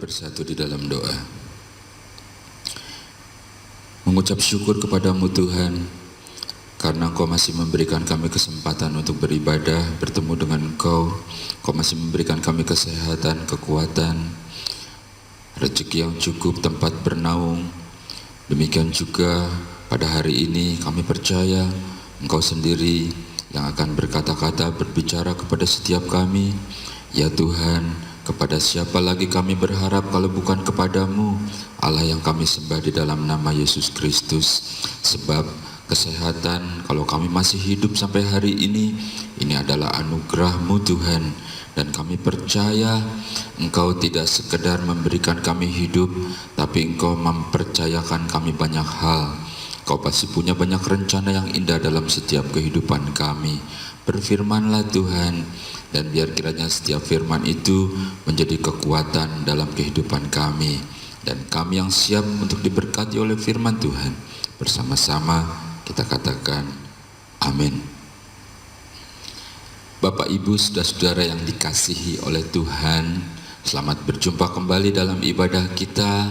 bersatu di dalam doa. Mengucap syukur kepadamu Tuhan, karena Engkau masih memberikan kami kesempatan untuk beribadah, bertemu dengan Engkau. Engkau masih memberikan kami kesehatan, kekuatan, rezeki yang cukup, tempat bernaung. Demikian juga pada hari ini kami percaya Engkau sendiri yang akan berkata-kata, berbicara kepada setiap kami. Ya Tuhan, kepada siapa lagi kami berharap kalau bukan kepadamu, Allah yang kami sembah di dalam nama Yesus Kristus. Sebab kesehatan, kalau kami masih hidup sampai hari ini adalah anugerah-Mu Tuhan. Dan kami percaya Engkau tidak sekedar memberikan kami hidup, tapi Engkau mempercayakan kami banyak hal. Engkau pasti punya banyak rencana yang indah dalam setiap kehidupan kami. Berfirmanlah Tuhan, dan biar kiranya setiap firman itu menjadi kekuatan dalam kehidupan kami. Dan kami yang siap untuk diberkati oleh firman Tuhan, bersama-sama kita katakan amin. Bapak, Ibu, saudara-saudara yang dikasihi oleh Tuhan, selamat berjumpa kembali dalam ibadah kita.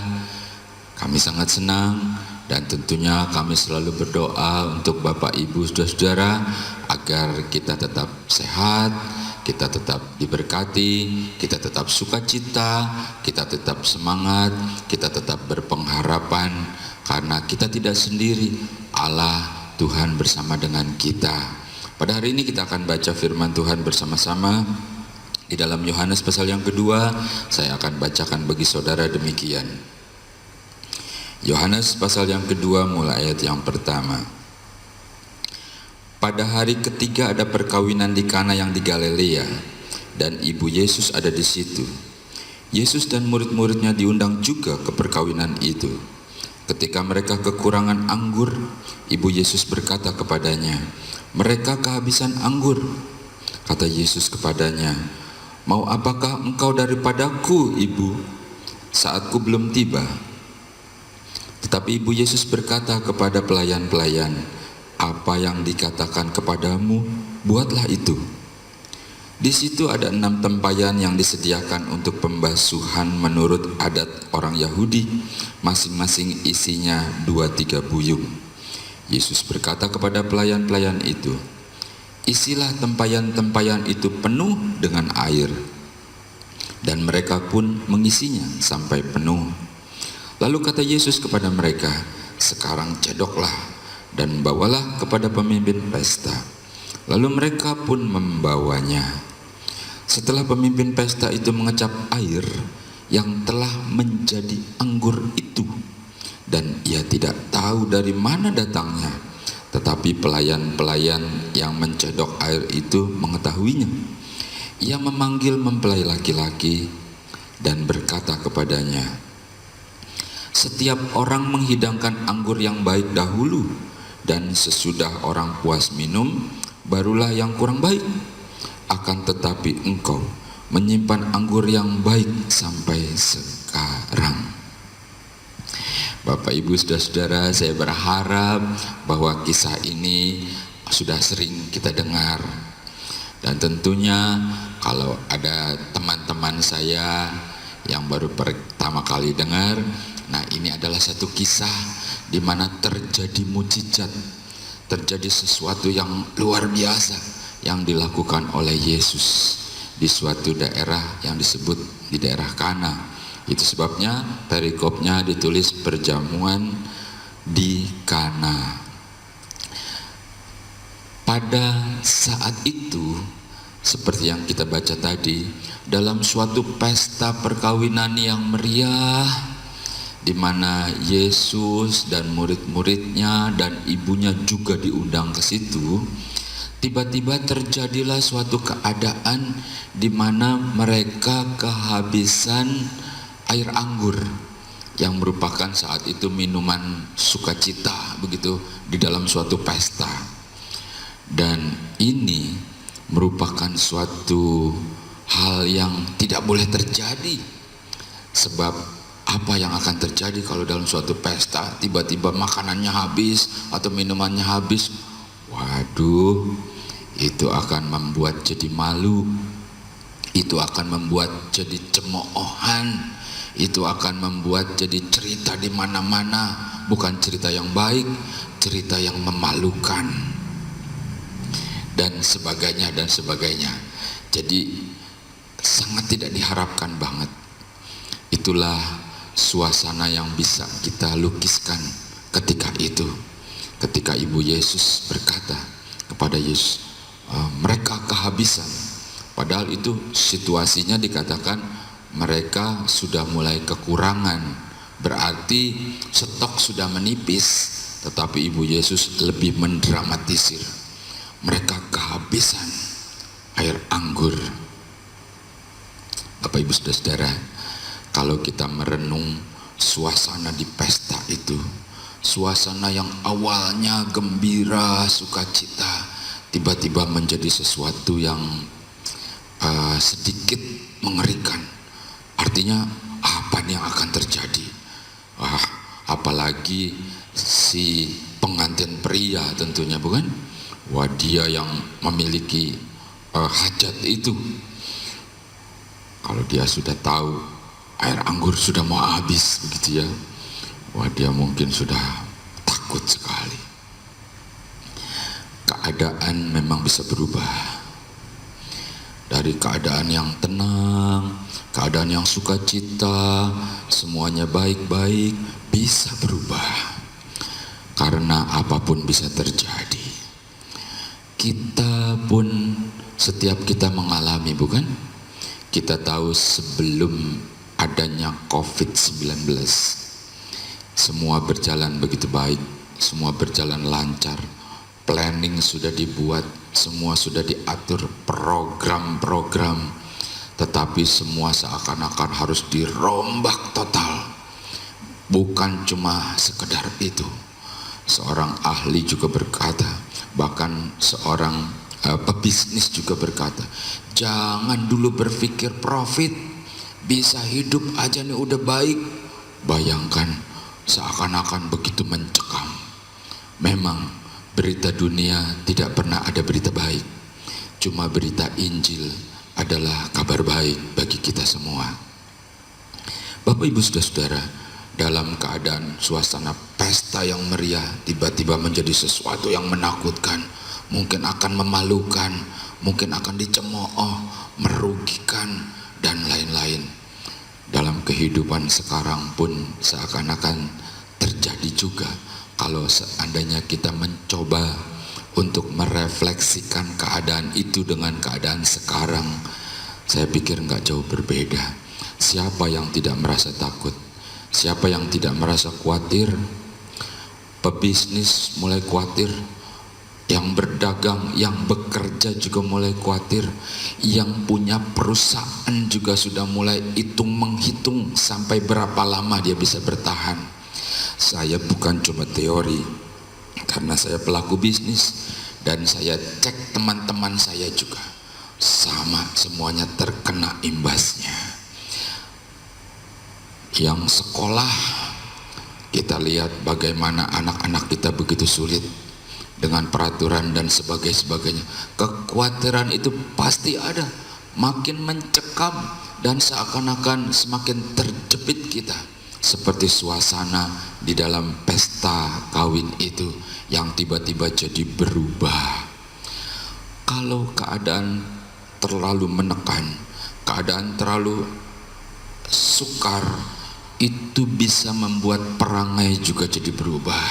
Kami sangat senang dan tentunya kami selalu berdoa untuk Bapak, Ibu, saudara-saudara agar kita tetap sehat, kita tetap diberkati, kita tetap sukacita, kita tetap semangat, kita tetap berpengharapan, karena kita tidak sendiri, Allah Tuhan bersama dengan kita. Pada hari ini kita akan baca firman Tuhan bersama-sama di dalam Yohanes pasal yang kedua. Saya akan bacakan bagi saudara demikian. Yohanes pasal yang kedua mulai ayat yang pertama. Pada hari ketiga ada perkawinan di Kana yang di Galilea, dan ibu Yesus ada di situ. Yesus dan murid-muridnya diundang juga ke perkawinan itu. Ketika mereka kekurangan anggur, ibu Yesus berkata kepadanya, "Mereka kehabisan anggur." Kata Yesus kepadanya, "Mau apakah engkau daripadaku, ibu? Saatku belum tiba." Tetapi ibu Yesus berkata kepada pelayan-pelayan, "Apa yang dikatakan kepadamu, buatlah itu." Di situ ada 6 tempayan yang disediakan untuk pembasuhan menurut adat orang Yahudi, masing-masing isinya 2-3 buyung. Yesus berkata kepada pelayan-pelayan itu, "Isilah tempayan-tempayan itu penuh dengan air." Dan mereka pun mengisinya sampai penuh. Lalu kata Yesus kepada mereka, "Sekarang cedoklah dan bawalah kepada pemimpin pesta." Lalu mereka pun membawanya. Setelah pemimpin pesta itu mengecap air yang telah menjadi anggur itu, dan ia tidak tahu dari mana datangnya, tetapi pelayan-pelayan yang mencedok air itu mengetahuinya. Ia memanggil mempelai laki-laki dan berkata kepadanya, "Setiap orang menghidangkan anggur yang baik dahulu, dan sesudah orang puas minum, barulah yang kurang baik. Akan tetapi engkau menyimpan anggur yang baik sampai sekarang." Bapak, Ibu, saudara-saudara, saya berharap bahwa kisah ini sudah sering kita dengar. Dan tentunya kalau ada teman-teman saya yang baru pertama kali dengar, nah ini adalah satu kisah di mana terjadi mukjizat, terjadi sesuatu yang luar biasa yang dilakukan oleh Yesus di suatu daerah yang disebut di daerah Kana. Itu sebabnya perikopnya ditulis perjamuan di Kana. Pada saat itu, seperti yang kita baca tadi, dalam suatu pesta perkawinan yang meriah, di mana Yesus dan murid-muridnya dan ibunya juga diundang ke situ, tiba-tiba terjadilah suatu keadaan di mana mereka kehabisan air anggur, yang merupakan saat itu minuman sukacita begitu di dalam suatu pesta. Dan ini merupakan suatu hal yang tidak boleh terjadi, sebab apa yang akan terjadi kalau dalam suatu pesta tiba-tiba makanannya habis atau minumannya habis? Waduh, itu akan membuat jadi malu, itu akan membuat jadi cemoohan, itu akan membuat jadi cerita di mana-mana, bukan cerita yang baik, cerita yang memalukan, dan sebagainya dan sebagainya. Jadi sangat tidak diharapkan banget. Itulah suasana yang bisa kita lukiskan ketika itu, ketika Ibu Yesus berkata kepada Yesus, mereka kehabisan. Padahal itu situasinya dikatakan mereka sudah mulai kekurangan, berarti stok sudah menipis. Tetapi Ibu Yesus lebih mendramatisir, mereka kehabisan air anggur. Bapak Ibu Saudara, kalau kita merenung suasana di pesta itu, suasana yang awalnya gembira, sukacita, tiba-tiba menjadi sesuatu yang sedikit mengerikan. Artinya apa yang akan terjadi? Apalagi si pengantin pria tentunya, bukan? Wah, dia yang memiliki hajat itu. Kalau dia sudah tahu air anggur sudah mau habis, begitu ya, wah, dia mungkin sudah takut sekali. Keadaan memang bisa berubah. Dari keadaan yang tenang, keadaan yang sukacita, semuanya baik-baik, bisa berubah. Karena apapun bisa terjadi. Kita pun, setiap kita mengalami, bukan? Kita tahu sebelum adanya COVID-19, semua berjalan begitu baik, semua berjalan lancar, planning sudah dibuat, semua sudah diatur, program-program, tetapi semua seakan-akan harus dirombak total. Bukan cuma sekedar itu, seorang ahli juga berkata, bahkan seorang pebisnis juga berkata, jangan dulu berpikir profit, bisa hidup aja nih udah baik. Bayangkan, seakan-akan begitu mencekam. Memang berita dunia tidak pernah ada berita baik. Cuma berita Injil adalah kabar baik bagi kita semua. Bapak Ibu Saudara, dalam keadaan suasana pesta yang meriah, tiba-tiba menjadi sesuatu yang menakutkan, mungkin akan memalukan, mungkin akan dicemooh, merugikan, dan lain-lain. Dalam kehidupan sekarang pun seakan-akan terjadi juga. Kalau seandainya kita mencoba untuk merefleksikan keadaan itu dengan keadaan sekarang, saya pikir nggak jauh berbeda. Siapa yang tidak merasa takut? Siapa yang tidak merasa khawatir? Pebisnis mulai khawatir, yang berdagang, yang bekerja juga mulai khawatir, yang punya perusahaan juga sudah mulai menghitung sampai berapa lama dia bisa bertahan. Saya bukan cuma teori, karena saya pelaku bisnis dan saya cek teman-teman saya juga sama, semuanya terkena imbasnya. Yang sekolah, kita lihat bagaimana anak-anak kita begitu sulit dengan peraturan dan sebagainya. Kekhawatiran itu pasti ada, makin mencekam dan seakan-akan semakin terjepit kita. Seperti suasana di dalam pesta kawin itu yang tiba-tiba jadi berubah. Kalau keadaan terlalu menekan, keadaan terlalu sukar, itu bisa membuat perangai juga jadi berubah.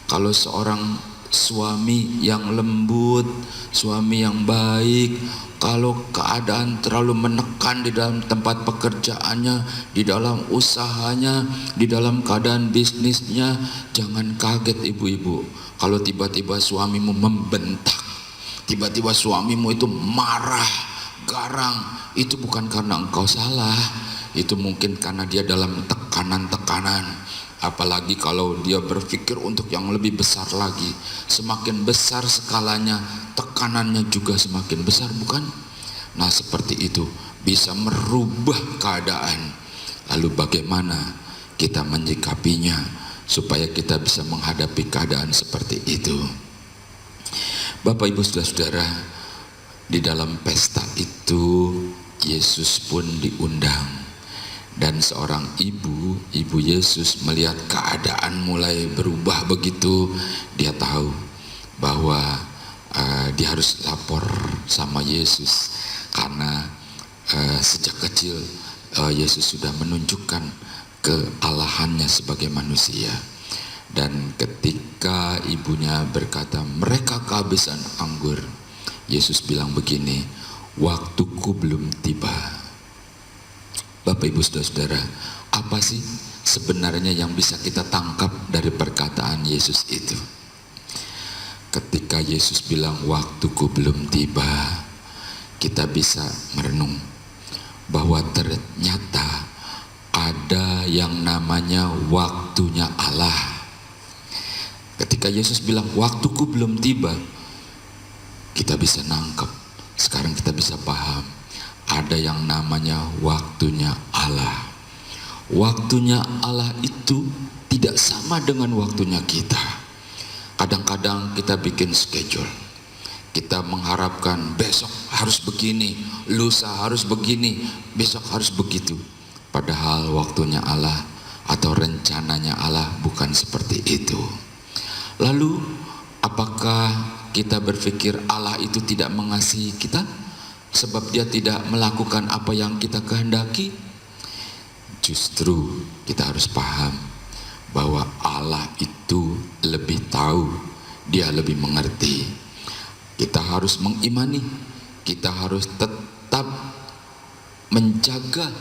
Kalau seorang suami yang lembut, suami yang baik, kalau keadaan terlalu menekan di dalam tempat pekerjaannya, di dalam usahanya, di dalam keadaan bisnisnya, jangan kaget ibu-ibu kalau tiba-tiba suamimu membentak, tiba-tiba suamimu itu marah, garang. Itu bukan karena engkau salah, itu mungkin karena dia dalam tekanan-tekanan. Apalagi kalau dia berpikir untuk yang lebih besar lagi, semakin besar skalanya, tekanannya juga semakin besar, bukan? Nah, seperti itu bisa merubah keadaan. Lalu bagaimana kita menyikapinya supaya kita bisa menghadapi keadaan seperti itu? Bapak Ibu Saudara-saudara, di dalam pesta itu Yesus pun diundang, dan Dan seorang ibu Yesus melihat keadaan mulai berubah begitu, dia tahu bahwa dia harus lapor sama Yesus, karena sejak kecil Yesus sudah menunjukkan kealahannya sebagai manusia. Dan ketika ibunya berkata, mereka kehabisan anggur, Yesus bilang begini, waktuku belum tiba. Bapak Ibu Saudara-saudara, apa sih sebenarnya yang bisa kita tangkap dari perkataan Yesus itu? Ketika Yesus bilang waktuku belum tiba, kita bisa merenung bahwa ternyata ada yang namanya waktunya Allah. Ketika Yesus bilang waktuku belum tiba, kita bisa nangkep. Sekarang kita bisa paham, ada yang namanya waktunya Allah. Waktunya Allah itu tidak sama dengan waktunya kita. Kadang-kadang kita bikin schedule, kita mengharapkan besok harus begini, lusa harus begini, besok harus begitu. Padahal waktunya Allah atau rencananya Allah bukan seperti itu. Lalu apakah kita berpikir Allah itu tidak mengasihi kita sebab dia tidak melakukan apa yang kita kehendaki? Justru kita harus paham bahwa Allah itu lebih tahu, dia lebih mengerti. Kita harus mengimani, kita harus tetap menjaga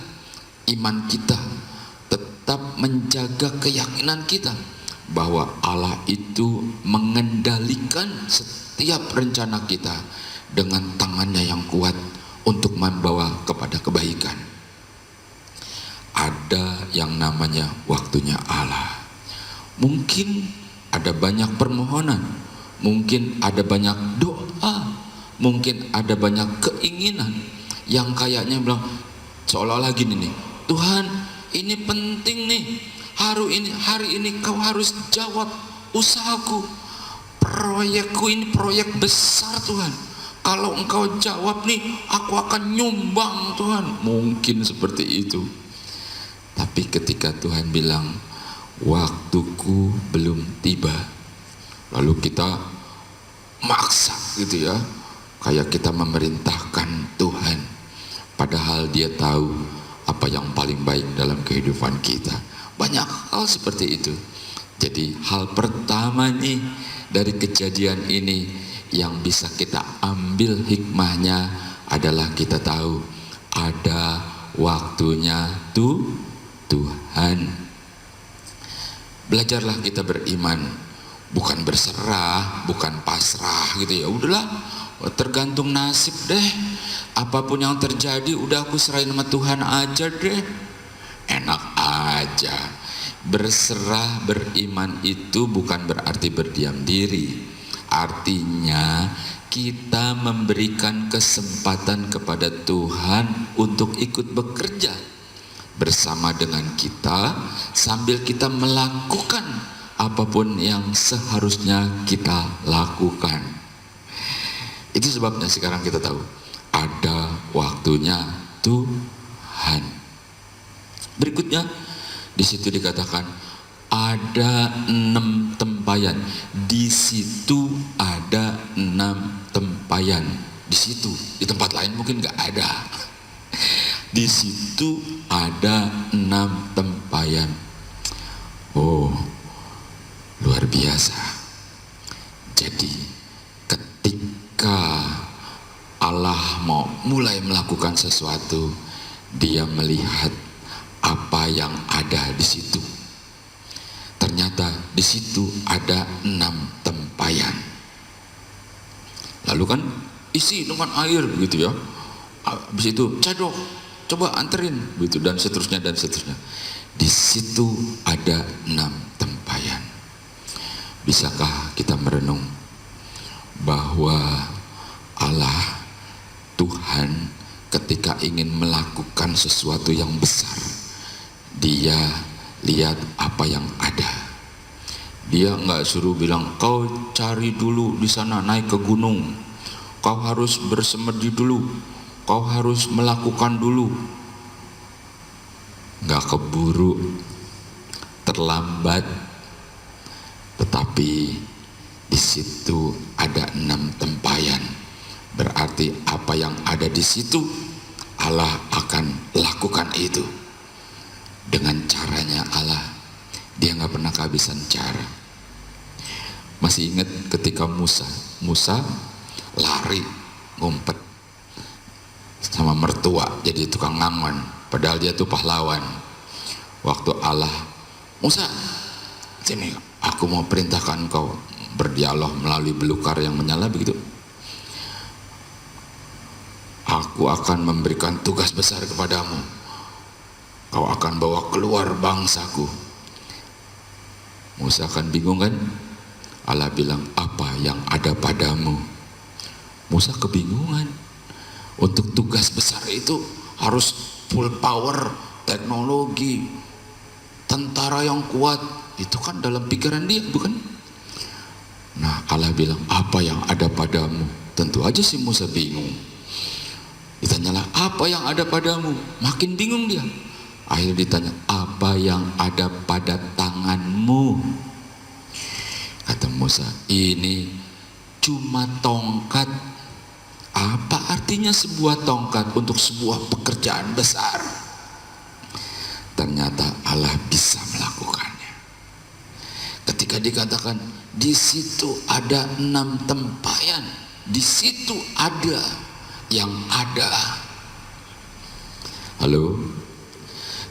iman kita, tetap menjaga keyakinan kita bahwa Allah itu mengendalikan setiap rencana kita dengan tangannya yang kuat untuk membawa kepada kebaikan. Ada yang namanya waktunya Allah. Mungkin ada banyak permohonan, mungkin ada banyak doa, mungkin ada banyak keinginan yang kayaknya bilang seolah-olah gini nih, Tuhan ini penting nih, hari ini kau harus jawab usahaku, proyekku ini proyek besar Tuhan, kalau engkau jawab nih aku akan nyumbang Tuhan. Mungkin seperti itu. Tapi ketika Tuhan bilang waktuku belum tiba, lalu kita maksa gitu ya, kayak kita memerintahkan Tuhan, padahal dia tahu apa yang paling baik dalam kehidupan kita. Banyak hal seperti itu. Jadi hal pertama nih dari kejadian ini yang bisa kita ambil hikmahnya adalah kita tahu ada waktunya Tuhan. Belajarlah kita beriman, bukan berserah, bukan pasrah gitu ya. Udahlah, tergantung nasib deh. Apapun yang terjadi udah aku serahin sama Tuhan aja deh. Enak aja. Berserah, beriman itu bukan berarti berdiam diri. Artinya kita memberikan kesempatan kepada Tuhan untuk ikut bekerja bersama dengan kita, sambil kita melakukan apapun yang seharusnya kita lakukan. Itu sebabnya sekarang kita tahu ada waktunya Tuhan. Berikutnya di situ dikatakan ada 6 tempayan. Di situ ada 6 tempayan. Di situ, di tempat lain mungkin nggak ada. Di situ ada 6 tempayan. Oh, luar biasa. Jadi ketika Allah mau mulai melakukan sesuatu, dia melihat apa yang ada di situ. Ternyata di situ ada 6 tempayan. Lalu kan isi dengan air gitu ya. Habis itu cadok, coba anterin gitu, dan seterusnya dan seterusnya. Di situ ada 6 tempayan. Bisakah kita merenung bahwa Allah Tuhan ketika ingin melakukan sesuatu yang besar, dia lihat apa yang ada. Dia nggak suruh bilang kau cari dulu di sana, naik ke gunung, kau harus bersemedi dulu, kau harus melakukan dulu. nggak keburu, terlambat, tetapi di situ ada 6 tempayan. Berarti apa yang ada di situ Allah akan lakukan itu dengan caranya Allah. Dia nggak pernah kehabisan cara. Masih ingat ketika Musa lari ngumpet sama mertua jadi tukang ngangon, padahal dia tuh pahlawan. Waktu Allah, Musa sini, aku mau perintahkan kau berdialog melalui belukar yang menyala begitu. Aku akan memberikan tugas besar kepadamu. Kau akan bawa keluar bangsaku. Musa akan bingung kan? Allah bilang, apa yang ada padamu? Musa kebingungan. Untuk tugas besar itu harus full power, teknologi, tentara yang kuat. Itu kan dalam pikiran dia, bukan? Nah, Allah bilang, apa yang ada padamu? Tentu aja si Musa bingung. Ditanyalah, apa yang ada padamu? Makin bingung dia. Akhirnya ditanya, apa yang ada pada tanganmu? Kata Musa, ini cuma tongkat. Apa artinya sebuah tongkat untuk sebuah pekerjaan besar? Ternyata Allah bisa melakukannya. Ketika dikatakan di situ ada 6 tempayan, di situ ada yang ada. Halo,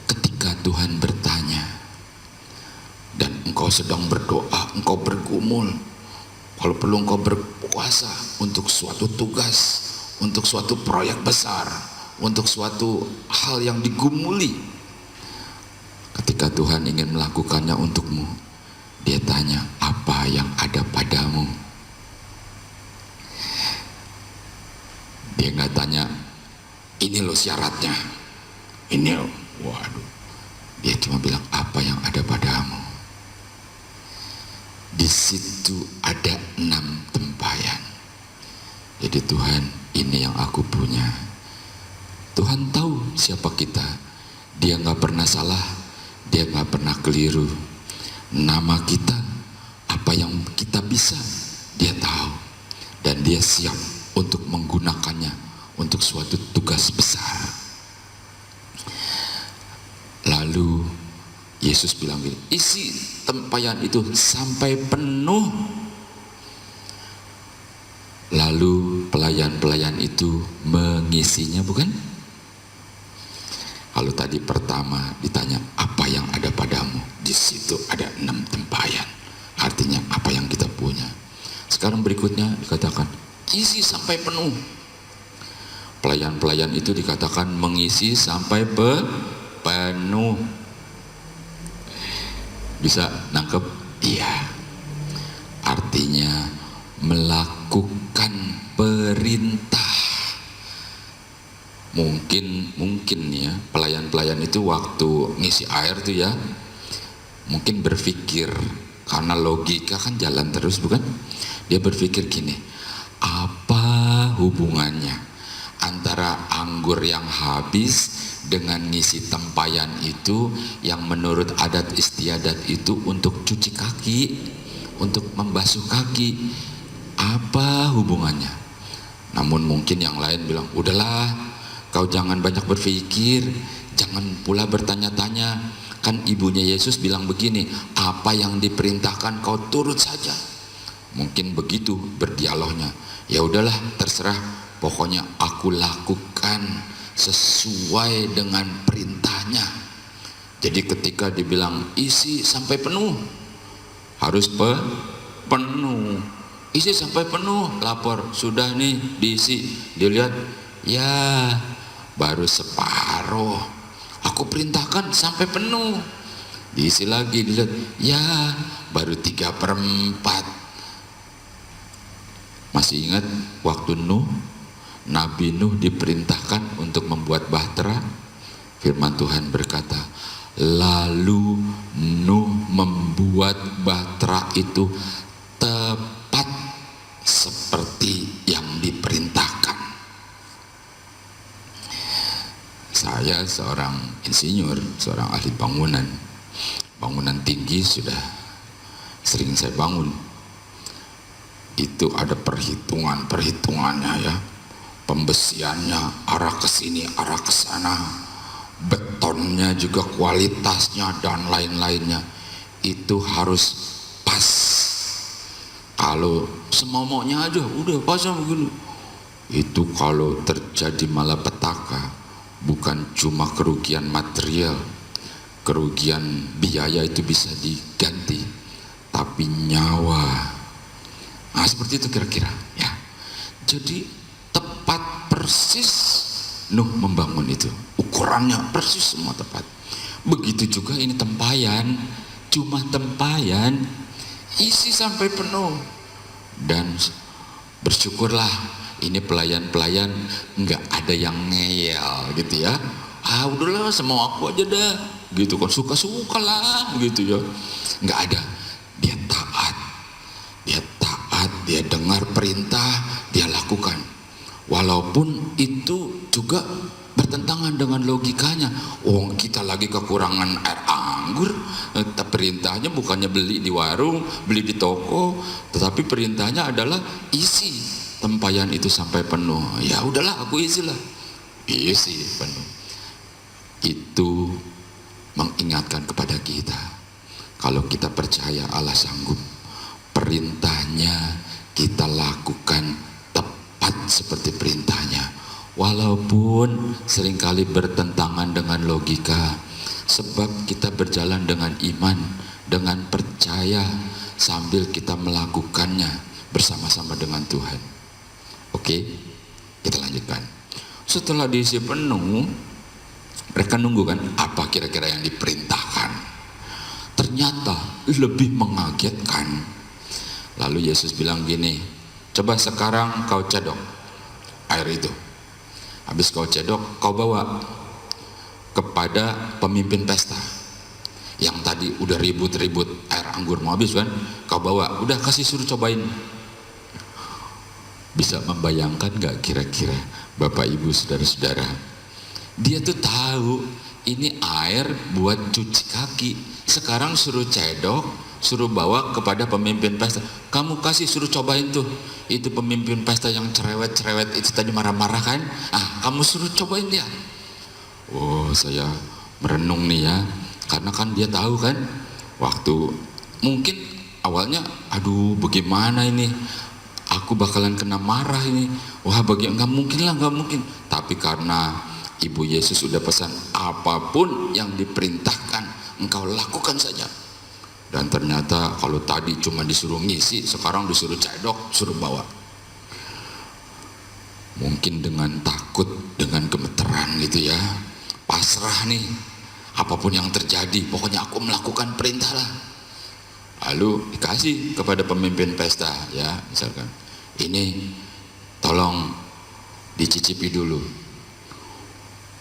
ketika Tuhan bertanya dan engkau sedang berdoa, engkau bergumul, kalau perlu engkau berpuasa untuk suatu tugas, untuk suatu proyek besar, untuk suatu hal yang digumuli, ketika Tuhan ingin melakukannya untukmu, dia tanya, apa yang ada padamu? Dia nggak tanya, ini loh syaratnya, ini loh, waduh. Dia cuma bilang, apa yang ada padamu? Di situ ada 6 tempayan. Jadi Tuhan, ini yang aku punya. Tuhan tahu siapa kita. Dia nggak pernah salah, dia nggak pernah keliru. Nama kita, apa yang kita bisa, dia tahu, dan dia siap untuk menggunakannya untuk suatu tugas besar. Lalu Yesus bilang gini, isi tempayan itu sampai penuh. Lalu pelayan-pelayan itu mengisinya, bukan? Kalau tadi pertama ditanya, apa yang ada padamu? Di situ ada 6 tempayan. Artinya apa yang kita punya. Sekarang berikutnya dikatakan, isi sampai penuh. Pelayan-pelayan itu dikatakan mengisi sampai penuh. Bisa nangkep? Iya. Artinya melakukan perintah. Mungkin ya, pelayan-pelayan itu waktu ngisi air tuh ya, mungkin berpikir, karena logika kan jalan terus, bukan? Dia berpikir gini, apa hubungannya antara anggur yang habis dengan ngisi tempayan itu yang menurut adat istiadat itu untuk cuci kaki, untuk membasuh kaki? Apa hubungannya? Namun mungkin yang lain bilang, udahlah, kau jangan banyak berpikir, jangan pula bertanya-tanya. Kan ibunya Yesus bilang begini, apa yang diperintahkan kau turut saja. Mungkin begitu berdialognya. Ya udahlah, terserah, pokoknya aku lakukan sesuai dengan perintahnya. Jadi ketika dibilang isi sampai penuh, harus penuh. Isi sampai penuh, lapor, sudah nih diisi. Dilihat, ya baru separuh. Aku perintahkan sampai penuh. Diisi lagi, dilihat, ya baru 3/4. Masih ingat waktu Nabi Nuh diperintahkan untuk membuat bahtera? Firman Tuhan berkata, lalu Nuh membuat bahtera itu tepat seperti yang diperintahkan. Saya seorang insinyur, seorang ahli bangunan. Bangunan tinggi sudah sering saya bangun. Itu ada perhitungannya ya. Pembesiannya arah ke sini, arah ke sana. Betonnya juga kualitasnya dan lain-lainnya. Itu harus pas. Kalau semau-maunya aja udah pasang begini. Itu kalau terjadi malapetaka, bukan cuma kerugian material, kerugian biaya itu bisa diganti, tapi nyawa. Nah, seperti itu kira-kira ya. Jadi tepat persis Nuh membangun itu, ukurannya persis semua tepat. Begitu juga ini tempayan, cuma tempayan, isi sampai penuh. Dan bersyukurlah ini pelayan-pelayan nggak ada yang ngeyel gitu ya. Ah udahlah semua aku aja dah gitu kan, suka-suka lah gitu ya. Nggak ada, dia taat, dia dengar perintah, dia lakukan. Walaupun itu juga bertentangan dengan logikanya. Oh kita lagi kekurangan air anggur, perintahnya bukannya beli di warung, beli di toko, tetapi perintahnya adalah isi tempayan itu sampai penuh. Ya udahlah aku isilah, isi penuh. Itu mengingatkan kepada kita, kalau kita percaya Allah sanggup, perintahnya kita lakukan tepat seperti perintahnya, walaupun seringkali bertentangan dengan logika, sebab kita berjalan dengan iman, dengan percaya, sambil kita melakukannya bersama-sama dengan Tuhan. Oke, kita lanjutkan. Setelah diisi penuh, mereka nunggu kan, apa kira-kira yang diperintahkan. Ternyata lebih mengagetkan. Lalu Yesus bilang gini, coba sekarang kau cedok air itu. Habis kau cedok, kau bawa kepada pemimpin pesta yang tadi udah ribut-ribut, air anggur mau habis kan, kau bawa, udah kasih suruh cobain. Bisa membayangkan gak kira-kira Bapak Ibu saudara-saudara, dia tuh tahu ini air buat cuci kaki, sekarang suruh cedok, suruh bawa kepada pemimpin pesta. Kamu kasih suruh cobain tuh, itu pemimpin pesta yang cerewet-cerewet itu tadi marah-marah kan, kamu suruh cobain dia. Oh saya merenung nih ya, karena kan dia tahu kan, waktu mungkin awalnya aduh bagaimana ini, aku bakalan kena marah ini, wah nggak mungkin lah, nggak mungkin. Tapi karena Ibu Yesus sudah pesan, apapun yang diperintahkan engkau lakukan saja. Dan ternyata kalau tadi cuma disuruh ngisi, sekarang disuruh cedok, suruh bawa. Mungkin dengan takut, dengan gemeteran gitu ya, pasrah nih, apapun yang terjadi pokoknya aku melakukan perintah lah. Lalu dikasih kepada pemimpin pesta ya, misalkan ini tolong dicicipi dulu.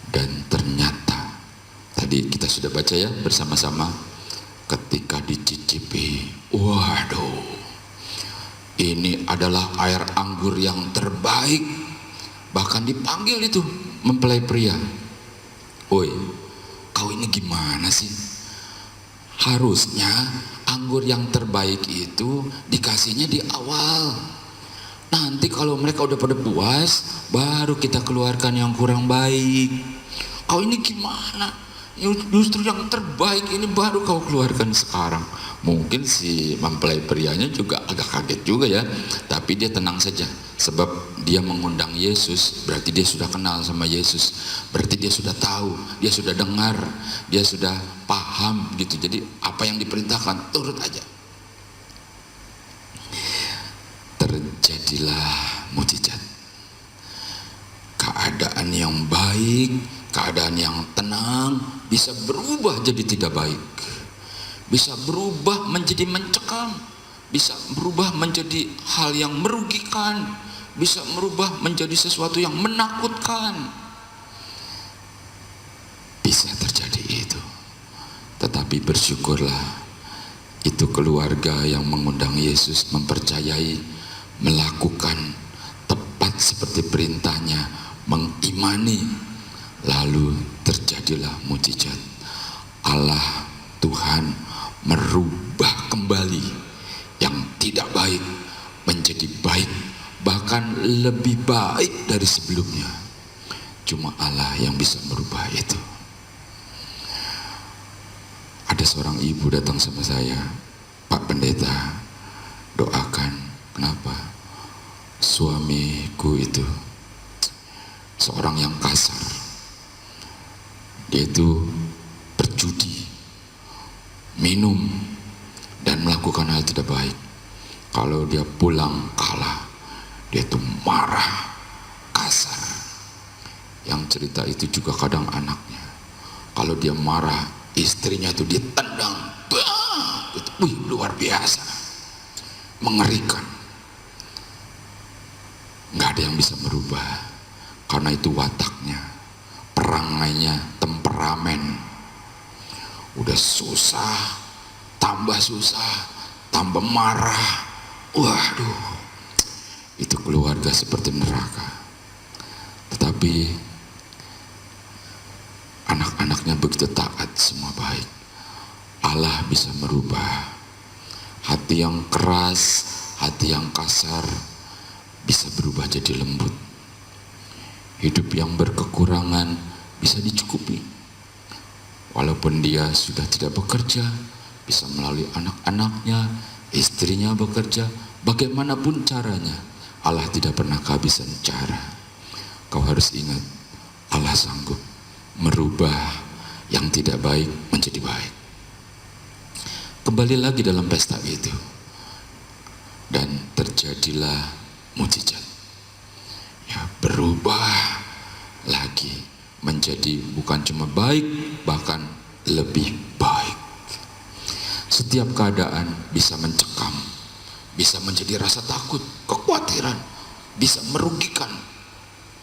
Dan ternyata tadi kita sudah baca ya bersama-sama, ketika dicicipi, waduh, ini adalah air anggur yang terbaik. Bahkan dipanggil itu mempelai pria, woi kau ini gimana sih, harusnya anggur yang terbaik itu dikasihnya di awal, nanti kalau mereka udah pada puas baru kita keluarkan yang kurang baik. Kau ini gimana, justru yang terbaik ini baru kau keluarkan sekarang. Mungkin si mempelai prianya juga agak kaget juga ya, tapi dia tenang saja, sebab dia mengundang Yesus, berarti dia sudah kenal sama Yesus, berarti dia sudah tahu, dia sudah dengar, dia sudah paham gitu. Jadi apa yang diperintahkan turut aja. Terjadilah mujizat, keadaan yang baik, keadaan yang tenang bisa berubah jadi tidak baik, bisa berubah menjadi mencekam, bisa berubah menjadi hal yang merugikan, bisa berubah menjadi sesuatu yang menakutkan. Bisa terjadi itu. Tetapi bersyukurlah, itu keluarga yang mengundang Yesus, mempercayai, melakukan tepat seperti perintahnya, mengimani, lalu terjadilah mujizat. Allah Tuhan merubah kembali yang tidak baik menjadi baik, bahkan lebih baik dari sebelumnya. Cuma Allah yang bisa merubah itu. Ada seorang ibu datang sama saya, "Pak Pendeta, doakan." Kenapa? Suamiku itu seorang yang kasar. Dia itu berjudi, minum, dan melakukan hal tidak baik. Kalau dia pulang kalah, dia itu marah, kasar. Yang cerita itu juga kadang anaknya. Kalau dia marah, istrinya itu ditendang. Wih, luar biasa, mengerikan. Nggak ada yang bisa merubah, karena itu wataknya, perangainya, temperamen. Udah susah, tambah marah. Waduh, itu keluarga seperti neraka. Tetapi anak-anaknya begitu taat, semua baik. Allah bisa merubah hati yang keras, hati yang kasar, bisa berubah jadi lembut. Hidup yang berkekurangan bisa dicukupi. Walaupun dia sudah tidak bekerja, bisa melalui anak-anaknya, istrinya bekerja, bagaimanapun caranya, Allah tidak pernah kehabisan cara. Kau harus ingat, Allah sanggup merubah yang tidak baik menjadi baik. Kembali lagi dalam pesta itu, dan terjadilah mujizat. Ya, berubah lagi menjadi bukan cuma baik, bahkan lebih baik. Setiap keadaan bisa mencekam, bisa menjadi rasa takut, kekhawatiran, bisa merugikan,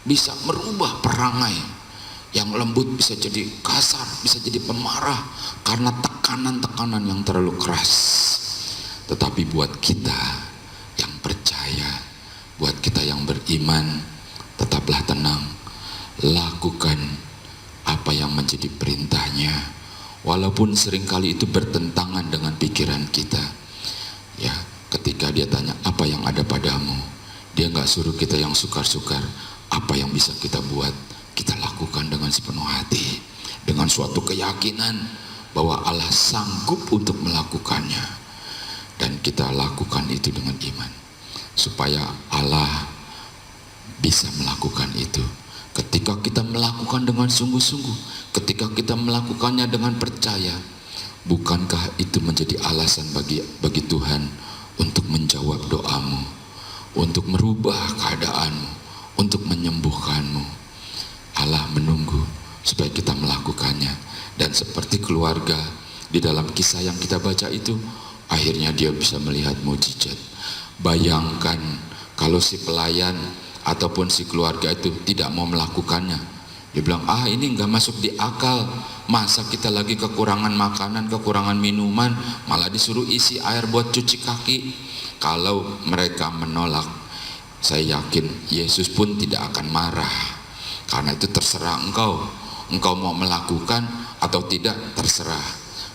bisa merubah perangai. Yang lembut bisa jadi kasar, bisa jadi pemarah karena tekanan-tekanan yang terlalu keras. Tetapi buat kita yang percaya, buat kita yang beriman, tetaplah tenang, lakukan apa yang menjadi perintahnya, walaupun seringkali itu bertentangan dengan pikiran kita. Ya, ketika dia tanya apa yang ada padamu, dia nggak suruh kita yang sukar-sukar. Apa yang bisa kita buat, kita lakukan dengan sepenuh hati, dengan suatu keyakinan bahwa Allah sanggup untuk melakukannya, dan kita lakukan itu dengan iman, supaya Allah bisa melakukan itu. Ketika kita melakukan dengan sungguh-sungguh, ketika kita melakukannya dengan percaya, bukankah itu menjadi alasan bagi Tuhan untuk menjawab doamu, untuk merubah keadaanmu, untuk menyembuhkanmu? Allah menunggu supaya kita melakukannya. Dan seperti keluarga di dalam kisah yang kita baca itu, akhirnya dia bisa melihat mujizat. Bayangkan kalau si pelayan ataupun si keluarga itu tidak mau melakukannya. Dia bilang, ini nggak masuk di akal. Masa kita lagi kekurangan makanan, kekurangan minuman, malah disuruh isi air buat cuci kaki. Kalau mereka menolak, saya yakin Yesus pun tidak akan marah. Karena itu terserah engkau mau melakukan atau tidak, terserah.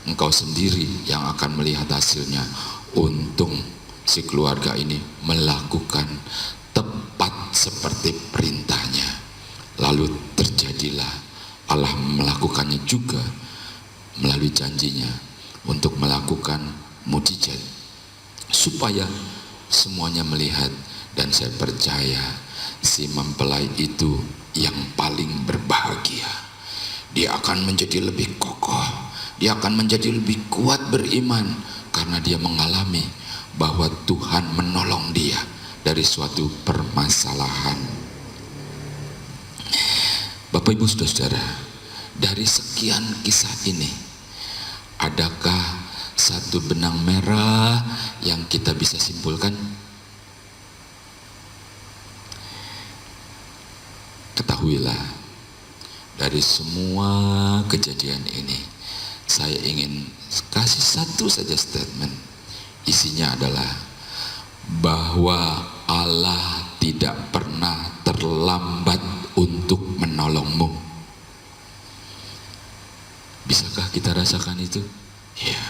Engkau sendiri yang akan melihat hasilnya. Untung si keluarga ini melakukan tepat seperti perintahnya. Lalu terjadilah, Allah melakukannya juga melalui janjinya untuk melakukan mujizat, supaya semuanya melihat. Dan saya percaya si mempelai itu yang paling berbahagia. Dia akan menjadi lebih kokoh, dia akan menjadi lebih kuat beriman, karena dia mengalami bahwa Tuhan menolong dia dari suatu permasalahan. Bapak Ibu Saudara, dari sekian kisah ini, adakah satu benang merah yang kita bisa simpulkan? Ketahuilah, dari semua kejadian ini, saya ingin kasih satu saja statement. Isinya adalah bahwa Allah tidak pernah terlambat untuk menolongmu. kita rasakan itu? Ya,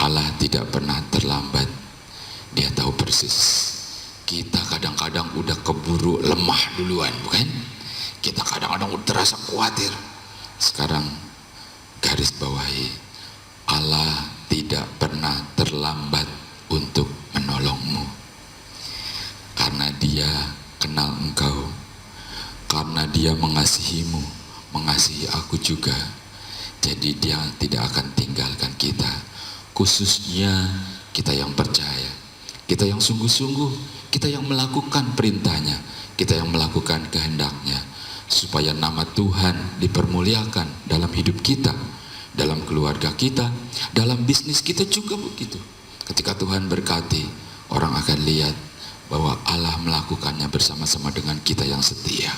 Allah tidak pernah terlambat. Dia tahu persis. Kita kadang-kadang udah keburu lemah duluan, bukan? Kita kadang-kadang udah terasa khawatir. Sekarang garis bawahi, Allah tidak pernah terlambat untuk menolongmu. Karena Dia kenal engkau, karena Dia mengasihimu, mengasihi aku juga. Jadi Dia tidak akan tinggalkan kita. Khususnya kita yang percaya, kita yang sungguh-sungguh, kita yang melakukan perintahnya, kita yang melakukan kehendaknya, supaya nama Tuhan dipermuliakan dalam hidup kita, dalam keluarga kita, dalam bisnis kita juga begitu. Ketika Tuhan berkati, orang akan lihat bahwa Allah melakukannya bersama-sama dengan kita yang setia.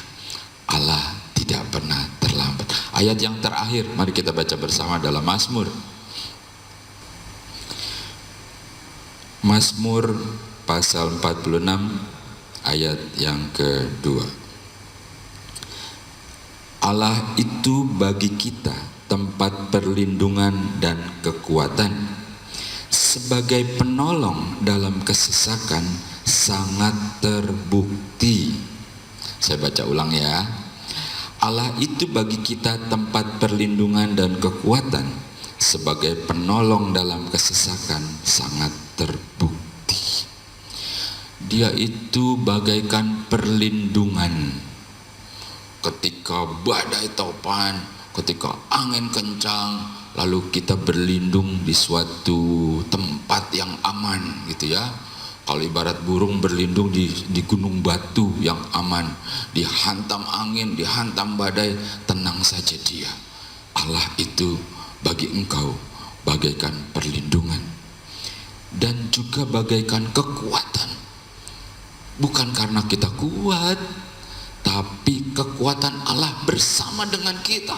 Allah tidak pernah terlambat. Ayat yang terakhir, mari kita baca bersama dalam Mazmur. Mazmur pasal 46 ayat yang kedua. Allah itu bagi kita tempat perlindungan dan kekuatan, sebagai penolong dalam kesesakan sangat terbukti. Saya baca ulang ya. Allah itu bagi kita tempat perlindungan dan kekuatan, sebagai penolong dalam kesesakan sangat terbukti. Dia itu bagaikan perlindungan ketika badai topan, ketika angin kencang, lalu kita berlindung di suatu tempat yang aman gitu ya. Kalau ibarat burung berlindung di gunung batu yang aman, dihantam angin, dihantam badai, tenang saja dia. Allah itu bagi engkau bagaikan perlindungan dan juga bagaikan kekuatan. Bukan karena kita kuat, tapi kekuatan Allah bersama dengan kita.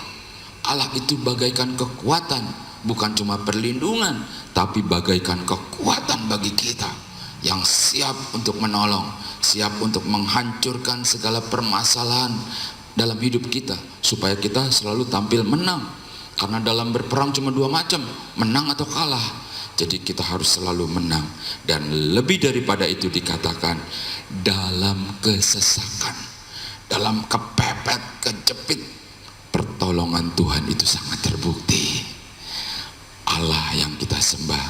Allah itu bagaikan kekuatan, bukan cuma perlindungan, tapi bagaikan kekuatan bagi kita, yang siap untuk menolong, siap untuk menghancurkan segala permasalahan dalam hidup kita, supaya kita selalu tampil menang. Karena dalam berperang cuma dua macam, menang atau kalah. Jadi kita harus selalu menang. Dan lebih daripada itu dikatakan, dalam kesesakan, dalam kepepet, kejepit, pertolongan Tuhan itu sangat terbukti. Allah yang kita sembah,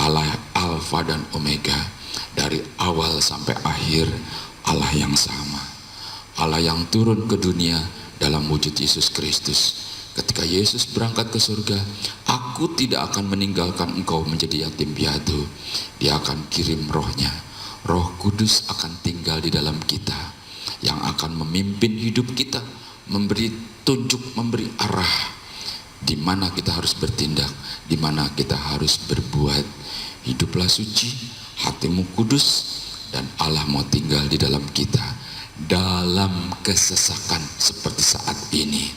Allah Alfa dan Omega, dari awal sampai akhir, Allah yang sama. Allah yang turun ke dunia dalam wujud Yesus Kristus. Ketika Yesus berangkat ke surga, aku tidak akan meninggalkan engkau menjadi yatim piatu. Dia akan kirim rohnya. Roh Kudus akan tinggal di dalam kita, yang akan memimpin hidup kita, memberi tunjuk, memberi arah di mana kita harus bertindak, di mana kita harus berbuat. Hiduplah suci, hatimu kudus, dan Allah mau tinggal di dalam kita. Dalam kesesakan seperti saat ini,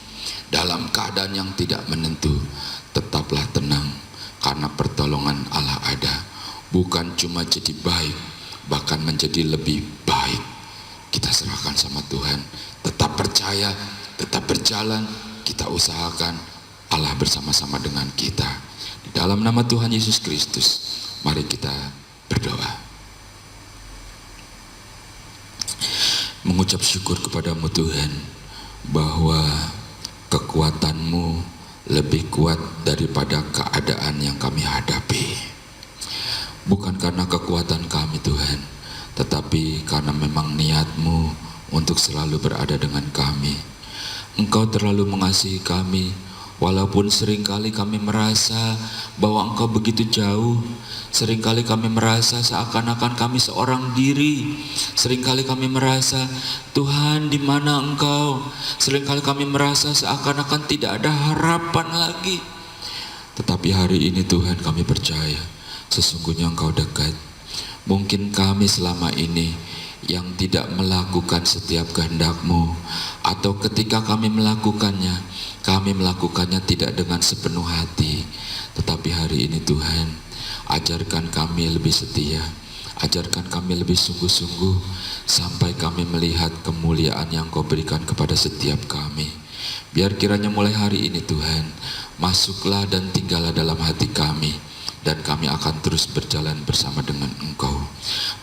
dalam keadaan yang tidak menentu, tetaplah tenang, karena pertolongan Allah ada. Bukan cuma jadi baik, bahkan menjadi lebih baik. Kita serahkan sama Tuhan, tetap percaya, tetap berjalan, kita usahakan Allah bersama-sama dengan kita. Di dalam nama Tuhan Yesus Kristus, mari kita berdoa. Mengucap syukur kepadamu Tuhan, bahwa kekuatan-Mu lebih kuat daripada keadaan yang kami hadapi. Bukan karena kekuatan kami Tuhan, tetapi karena memang niat-Mu untuk selalu berada dengan kami. Engkau terlalu mengasihi kami, walaupun seringkali kami merasa bahwa Engkau begitu jauh. Seringkali kami merasa seakan-akan kami seorang diri. Seringkali kami merasa, Tuhan di mana Engkau? Seringkali kami merasa seakan-akan tidak ada harapan lagi. Tetapi hari ini Tuhan, kami percaya sesungguhnya Engkau dekat. Mungkin kami selama ini yang tidak melakukan setiap kehendak-Mu, atau ketika kami melakukannya tidak dengan sepenuh hati. Tetapi hari ini Tuhan, ajarkan kami lebih setia, ajarkan kami lebih sungguh-sungguh, sampai kami melihat kemuliaan yang Kau berikan kepada setiap kami. Biar kiranya mulai hari ini Tuhan, masuklah dan tinggallah dalam hati kami, dan kami akan terus berjalan bersama dengan Engkau.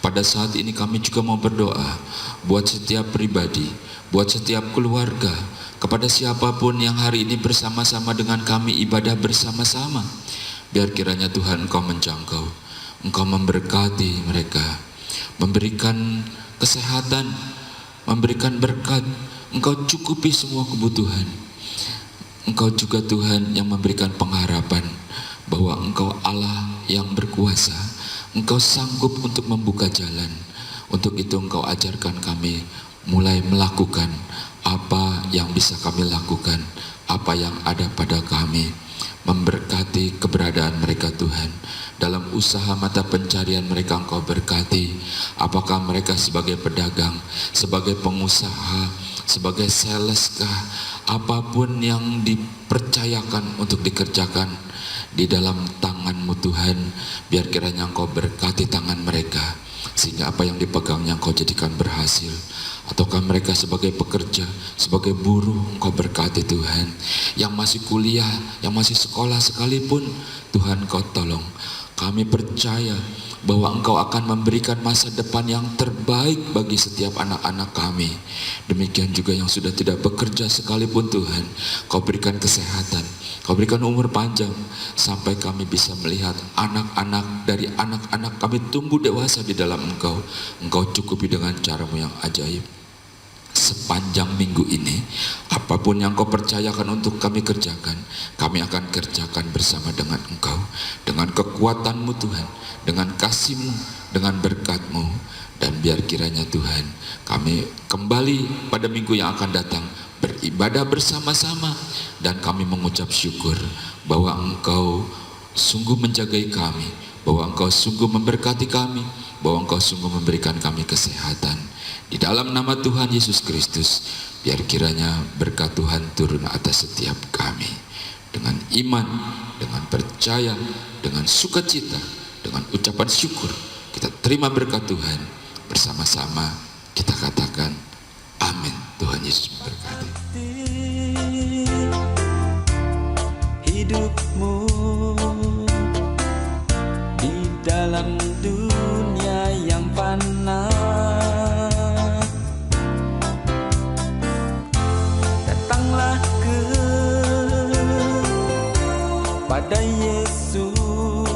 Pada saat ini kami juga mau berdoa buat setiap pribadi, buat setiap keluarga, kepada siapapun yang hari ini bersama-sama dengan kami ibadah bersama-sama. Biar kiranya Tuhan Engkau menjangkau, Engkau memberkati mereka, memberikan kesehatan, memberikan berkat, Engkau cukupi semua kebutuhan. Engkau juga Tuhan yang memberikan pengharapan bahwa Engkau Allah yang berkuasa, Engkau sanggup untuk membuka jalan. Untuk itu Engkau ajarkan kami mulai melakukan apa yang bisa kami lakukan, apa yang ada pada kami. Memberkati keberadaan mereka Tuhan, dalam usaha mata pencarian mereka Engkau berkati. Apakah mereka sebagai pedagang, sebagai pengusaha, sebagai saleskah, apapun yang dipercayakan untuk dikerjakan di dalam tangan-Mu Tuhan, biar kiranya Engkau berkati tangan mereka, sehingga apa yang dipegangnya Engkau jadikan berhasil. Ataukah mereka sebagai pekerja, sebagai buruh, Engkau berkati Tuhan. Yang masih kuliah, yang masih sekolah sekalipun, Tuhan Engkau tolong. Kami percaya bahwa Engkau akan memberikan masa depan yang terbaik bagi setiap anak-anak kami. Demikian juga yang sudah tidak bekerja sekalipun Tuhan, Kau berikan kesehatan, Kau berikan umur panjang, sampai kami bisa melihat anak-anak dari anak-anak kami tumbuh dewasa di dalam Engkau. Engkau cukupi dengan cara-Mu yang ajaib. Sepanjang minggu ini, apapun yang Kau percayakan untuk kami kerjakan, kami akan kerjakan bersama dengan Engkau, dengan kekuatan-Mu Tuhan, dengan kasih-Mu, dengan berkat-Mu. Dan biar kiranya Tuhan, kami kembali pada minggu yang akan datang beribadah bersama-sama, dan kami mengucap syukur bahwa Engkau sungguh menjagai kami, bahwa Engkau sungguh memberkati kami, bahwa Engkau sungguh memberikan kami kesehatan. Di dalam nama Tuhan Yesus Kristus, biar kiranya berkat Tuhan turun atas setiap kami. Dengan iman, dengan percaya, dengan sukacita, dengan ucapan syukur, kita terima berkat Tuhan. Bersama-sama kita katakan amin. Tuhan Yesus memberkati. Hidupmu di dalam dunia yang fana, datanglah pada Yesus.